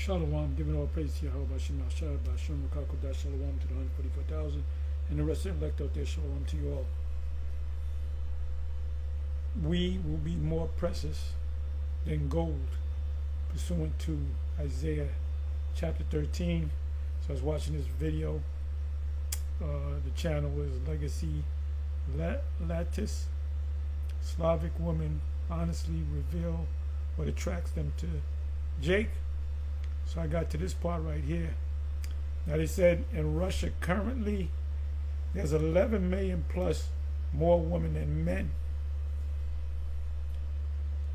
Shalom, giving all praise to YAHAWASHI, BAHASHAM, QADASH, Shalom to the 144,000, and the rest of the elect out there, Shalom to you all. We will be more precious than gold, pursuant to Isaiah chapter 13. So I was watching this video. The channel is Legacy Lattice. Slavic women honestly reveal what attracts them to Jake. So I got to this part right here. Now they said in Russia currently there's 11 million plus more women than men.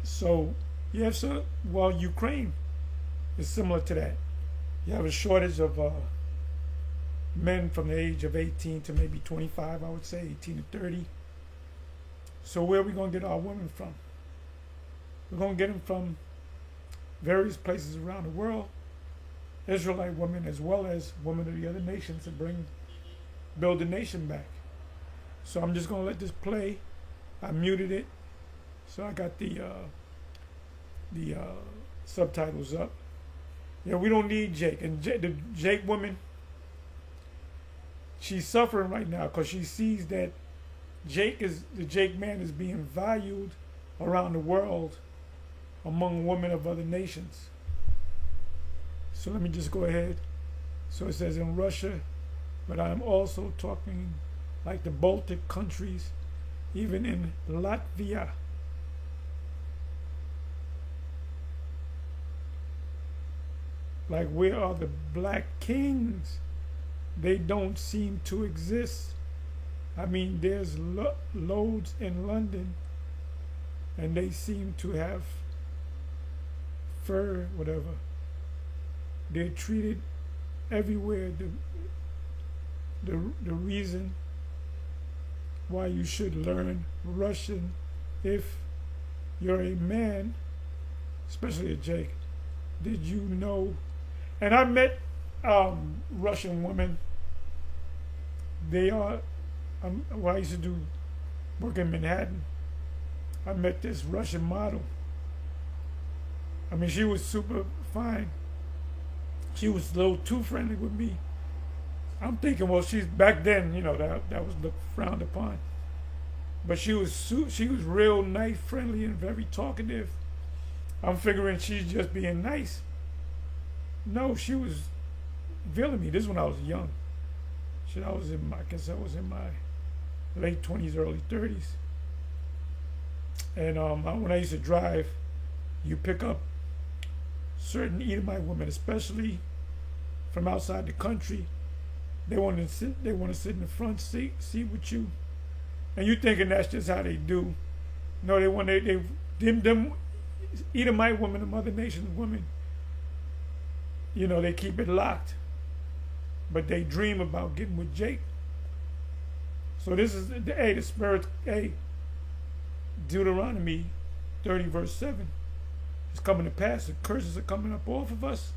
So yes, sir. Well, Ukraine is similar to that. You have a shortage of men from the age of 18 to maybe 25, I would say, 18 to 30. So where are we going to get our women from? We're going to get them from various places around the world. Israelite women as well as women of the other nations to build the nation back. So I'm just going to let this play. I muted it. So I got the subtitles up. Yeah, we don't need Jake. And the Jake woman, she's suffering right now because she sees that the Jake man is being valued around the world among women of other nations. So let me just go ahead. So it says in Russia, but I'm also talking like the Baltic countries, even in Latvia. Like, where are the black kings? They don't seem to exist. I mean, there's loads in London, and they seem to have fur, whatever. They're treated everywhere. The reason why you should learn Russian if you're a man, especially a Jake. Did you know? And I met Russian women. They are, when I used to do work in Manhattan, I met this Russian model. I mean, she was super fine. She was a little too friendly with me. I'm thinking, well, she's back then, you know, that was looked frowned upon. But she was real nice, friendly, and very talkative. I'm figuring she's just being nice. No, she was feeling me. This is when I was young. I guess I was in my late 20s, early 30s. And when I used to drive, you pick up certain Edomite women, especially from outside the country. They want to sit in the front seat with you, and you thinking that's just how they do. No, them Edomite women, the Mother Nations women, you know, they keep it locked, but they dream about getting with Jake. So this is the spirit. Deuteronomy 30 verse 7 is coming to pass. The curses are coming up off of us.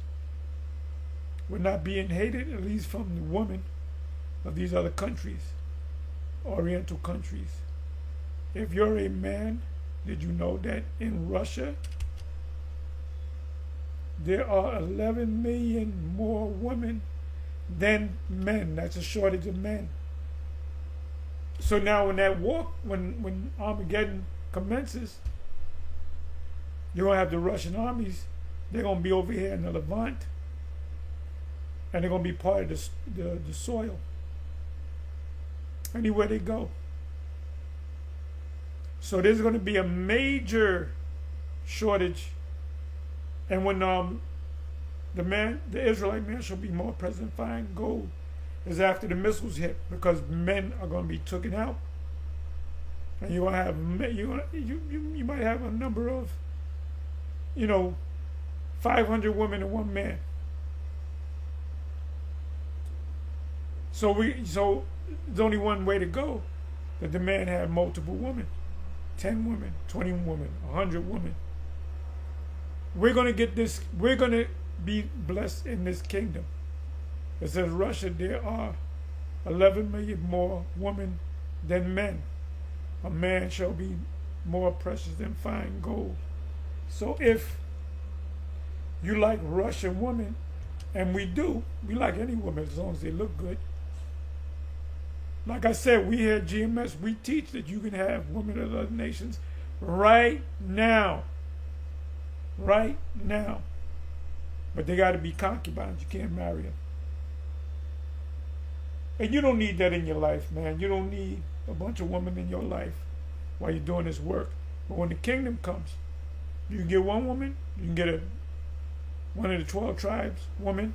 We're not being hated, at least from the women of these other countries, Oriental countries. If you're a man, did you know that in Russia there are 11 million more women than men? That's a shortage of men. So now when Armageddon commences, you're going to have the Russian armies. They're going to be over here in the Levant, and they're going to be part of the soil anywhere they go. So there's going to be a major shortage. And when the Israelite man shall be more present fine gold is after the missiles hit, because men are going to be taken out, and you're going to have you might have a number of 500 women and one man. So there's only one way to go, that the man have multiple women, 10 women, 20 women, 100 women. We're going to get this. We're going to be blessed in this kingdom. It says Russia, there are 11 million more women than men. A man shall be more precious than fine gold. So if you like Russian women, and we do. We like any woman as long as they look good. Like I said, we here at GMS, we teach that you can have women of other nations right now. Right now. But they got to be concubines. You can't marry them. And you don't need that in your life, man. You don't need a bunch of women in your life while you're doing this work. But when the kingdom comes, you can get one woman, you can get one of the 12 tribes woman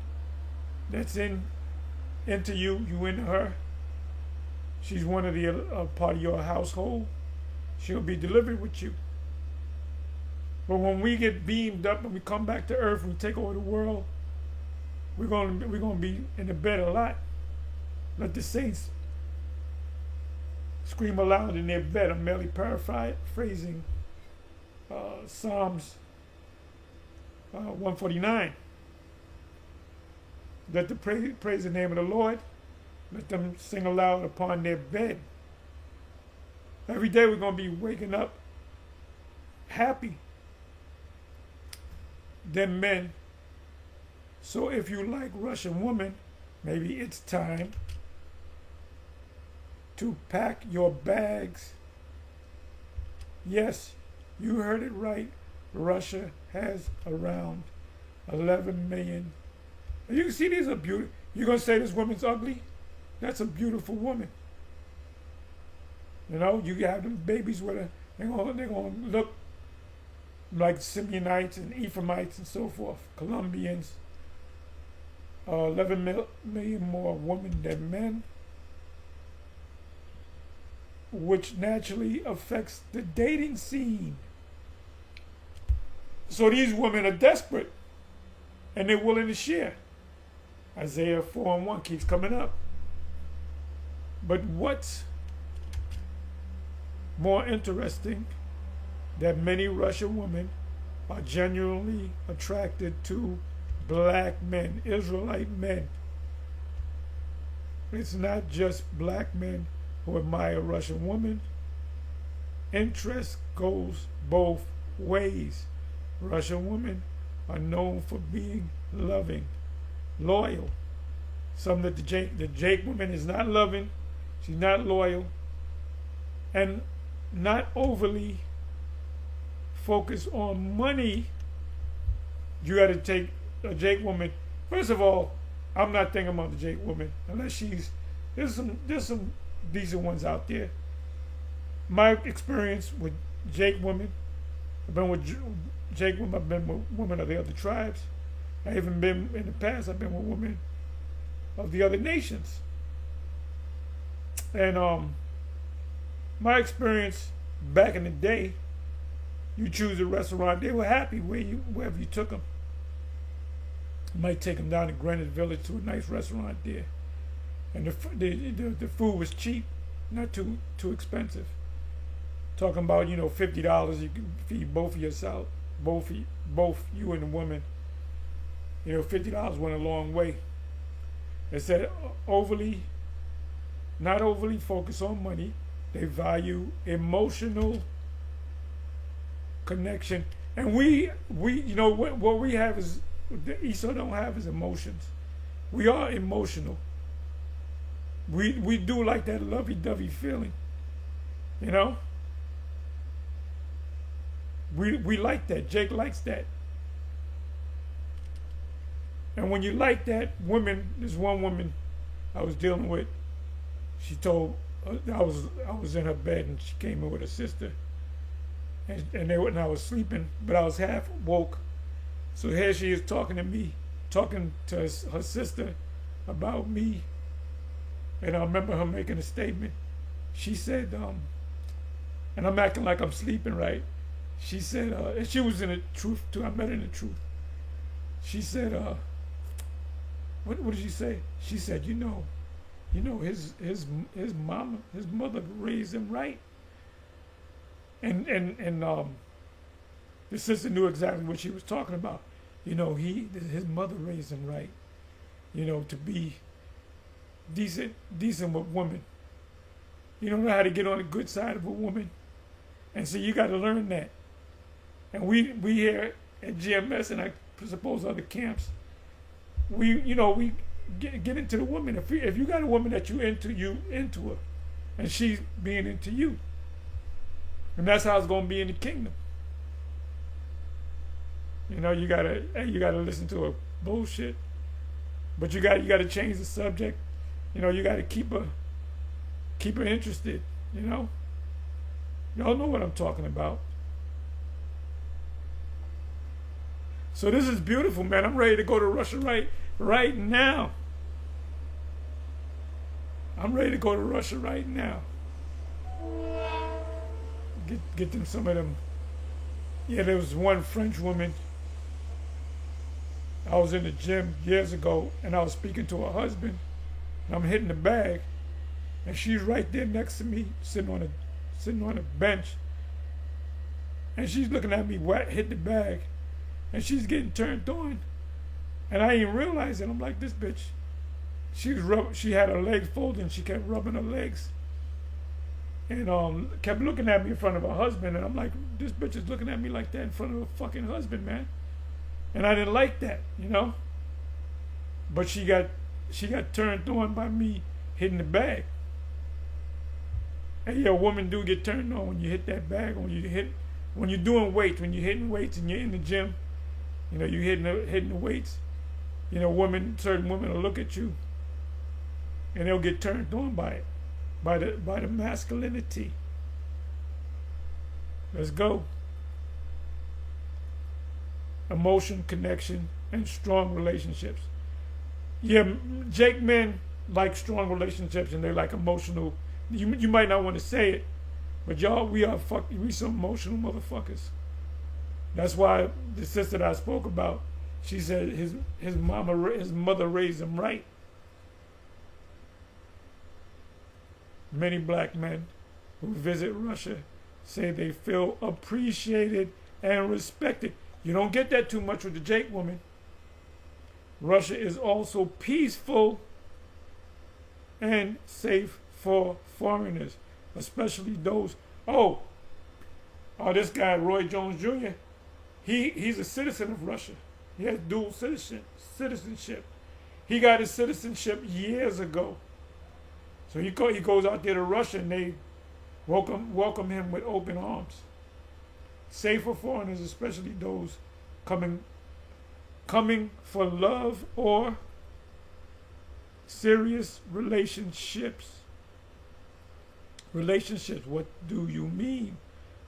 that's into you, you into her. She's one of the part of your household. She'll be delivered with you. But when we get beamed up and we come back to earth and we take over the world, we're gonna be in the bed a lot. Let the saints scream aloud in their bed. I'm merely paraphrasing Psalms 149. Let them praise the name of the Lord. Let them sing aloud upon their bed. Every day we're going to be waking up happy than men. So if you like Russian women, maybe it's time to pack your bags. Yes, you heard it right. Russia has around 11 million. And you can see these are beautiful. You're going to say this woman's ugly? That's a beautiful woman. You know, you have them babies with her. They're going to look like Simeonites and Ephraimites and so forth. Colombians. 11 million more women than men, which naturally affects the dating scene. So these women are desperate and they're willing to share. Isaiah 4:1 keeps coming up. But what's more interesting, that many Russian women are genuinely attracted to black men, Israelite men. It's not just black men who admire Russian women. Interest goes both ways. Russian women are known for being loving, loyal. Some that the Jake woman is not loving, she's not loyal, and not overly focused on money. You got to take a Jake woman. First of all, I'm not thinking about the Jake woman unless there's some decent ones out there. My experience with Jake women, I've been with Jake women, I've been with women of the other tribes. I even been in the past, I've been with women of the other nations. And my experience back in the day, you choose a restaurant, they were happy wherever you took them. You might take them down to Greenwich Village to a nice restaurant there, and the food was cheap, not too expensive. Talking about $50, you can feed both of yourself, both you and the woman. $50 went a long way. It said not overly focus on money. They value emotional connection, and we what we have is the Esau don't have is emotions. We are emotional. We do like that lovey-dovey feeling, We like that. Jake likes that. And when you like that, there's one woman I was dealing with. She told I was in her bed and she came in with her sister, and I was sleeping, but I was half woke. So here she is talking to me, talking to her sister about me. And I remember her making a statement. She said, and I'm acting like I'm sleeping, right? She said, and she was in the truth too. I met her in the truth. She said, what did she say? She said, his mother raised him right. And the sister knew exactly what she was talking about. His mother raised him right. To be decent with women. You don't know how to get on the good side of a woman. And so you got to learn that. And we here at GMS, and suppose other camps, we get into the woman. If you got a woman that you into her, and she's being into you, and that's how it's gonna be in the kingdom. You gotta listen to her bullshit, but you gotta change the subject. You gotta keep her interested. Y'all know what I'm talking about. So this is beautiful, man. I'm ready to go to Russia right now. I'm ready to go to Russia right now. Get them some of them. Yeah, there was one French woman. I was in the gym years ago, and I was speaking to her husband, and I'm hitting the bag, and she's right there next to me, sitting on a bench, and she's looking at me hit the bag, and she's getting turned on, and I didn't realize it. I'm like, this bitch. She had her legs folded, and she kept rubbing her legs, and kept looking at me in front of her husband, and I'm like, this bitch is looking at me like that in front of her fucking husband, man. And I didn't like that, But she got turned on by me hitting the bag. And yeah, a woman do get turned on when you hit that bag, when you're doing weights, when you're hitting weights and you're in the gym, you're hitting the weights. Certain women will look at you, and they'll get turned on by it, by the masculinity. Let's go. Emotion, connection, and strong relationships. Yeah, Jake men like strong relationships, and they like emotional. You might not want to say it, but y'all, we some emotional motherfuckers. That's why the sister that I spoke about, she said his mother raised him right. Many black men who visit Russia say they feel appreciated and respected. You don't get that too much with the Jake woman. Russia is also peaceful and safe for foreigners, especially those. Oh, this guy, Roy Jones Jr., he's a citizen of Russia. He has dual citizenship. He got his citizenship years ago. So he goes out there to Russia, and they welcome him with open arms. Safe for foreigners, especially those coming for love or serious relationships. Relationships, what do you mean?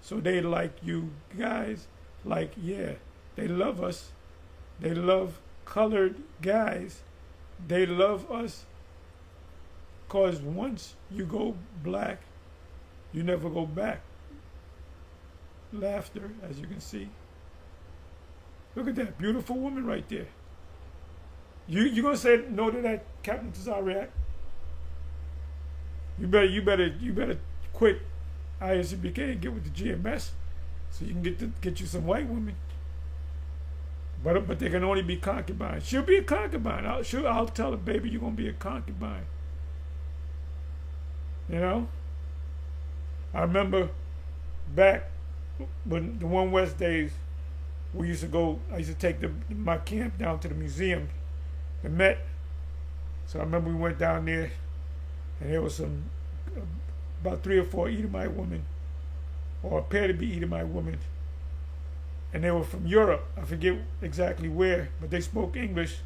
So they like you guys, they love us. They love colored guys. They love us because once you go black, you never go back. Laughter, as you can see. Look at that beautiful woman right there. You gonna say no to that, Captain Tazariak? You better quit ISCBK and get with the GMS, so you can get you some white women. But they can only be concubines. She'll be a concubine. I'll tell her, baby, you're gonna be a concubine. I remember back when the One West days, we used to go. I used to take my camp down to the museum, the Met. So I remember we went down there, and there was about 3 or 4 Edomite women, or appeared to be Edomite women, and they were from Europe. I forget exactly where, but they spoke English.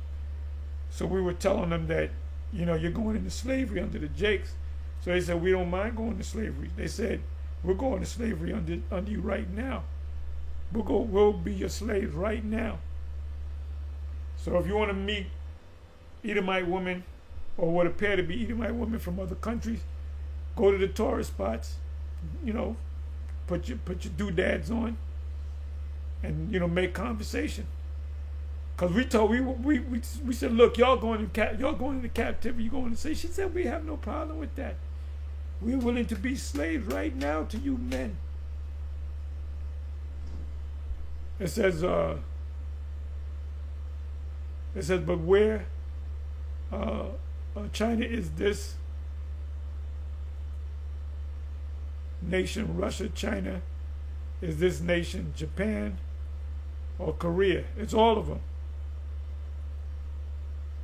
So we were telling them that, you're going into slavery under the Jakes. So they said, we don't mind going to slavery. They said, we're going to slavery under you right now. We'll be your slaves right now. So if you want to meet Edomite women, or what appear to be Edomite women from other countries, go to the tourist spots, put your doodads on, and make conversation. Cause we said, look, y'all going into captivity, you going to say. She said, we have no problem with that. We're willing to be slaves right now to you men. It says, but where China is this nation, Russia, China is this nation, Japan, or Korea. It's all of them.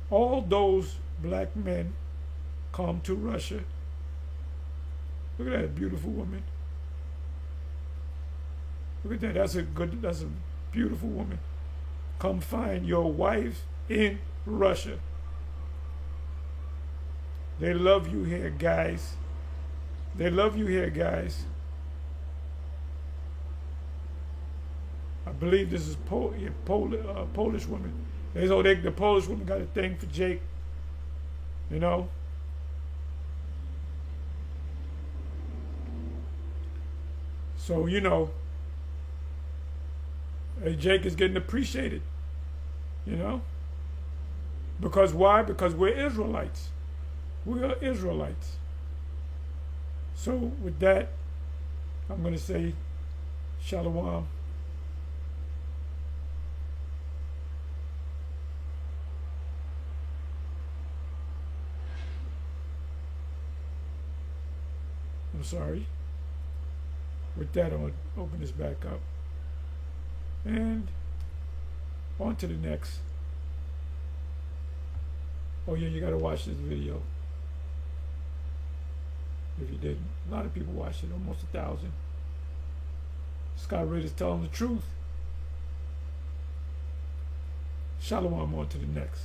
all those black men come to Russia. Look at that beautiful woman. Look at that. That's a beautiful woman. Come find your wife in Russia. They love you here, guys. They love you here, guys. I believe this is Polish woman. The Polish woman got a thing for Jake. You know? So, you know, hey, Jake is getting appreciated. You know? Because why? Because we're Israelites. We are Israelites. So with that, I'm going to say Shalom. I'm sorry. With that, I'm going to open this back up. And on to the next. Oh yeah, you got to watch this video. If you didn't. A lot of people watched it, almost 1,000. Scott Ridge is telling the truth. Shalom, on to the next.